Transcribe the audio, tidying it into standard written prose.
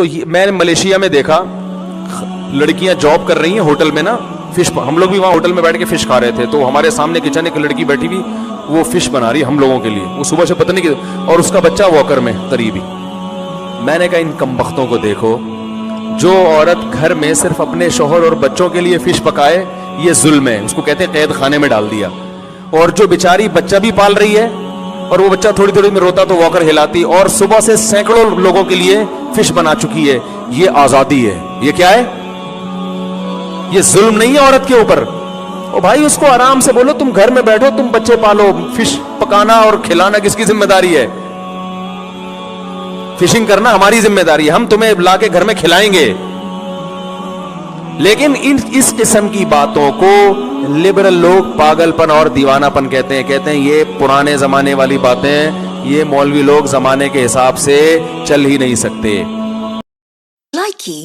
تو میں نے ملیشیا میں دیکھا لڑکیاں جاب کر رہی ہیں ہوٹل میں نا، فش، ہم لوگ بھی وہاں ہوٹل میں بیٹھ کے فش کھا رہے تھے، تو ہمارے سامنے کچن ایک لڑکی بیٹھی ہوئی، وہ فش بنا رہی ہے ہم لوگوں کے لیے، وہ صبح سے پتہ نہیں کہ، اور اس کا بچہ واکر میں قریبی. میں نے کہا ان کمبختوں کو دیکھو، جو عورت گھر میں صرف اپنے شوہر اور بچوں کے لیے فش پکائے یہ ظلم ہے، اس کو کہتے ہیں قید خانے میں ڈال دیا. اور جو بیچاری بچہ بھی پال رہی ہے اور وہ بچہ تھوڑی تھوڑی میں روتا تو واکر ہلاتی، اور صبح سے سینکڑوں لوگوں کے لیے فش بنا چکی ہے، یہ آزادی ہے. یہ کیا ہے؟ یہ ظلم نہیں ہے عورت کے اوپر؟ او بھائی اس کو آرام سے بولو، تم گھر میں بیٹھو، تم بچے پالو، فش پکانا اور کھلانا کس کی ذمہ داری ہے؟ فشنگ کرنا ہماری ذمہ داری ہے، ہم تمہیں لا کے گھر میں کھلائیں گے. لیکن اس قسم کی باتوں کو لبرل لوگ پاگل پن اور دیوانہ پن کہتے ہیں یہ پرانے زمانے والی باتیں، یہ مولوی لوگ زمانے کے حساب سے چل ہی نہیں سکتے. Likey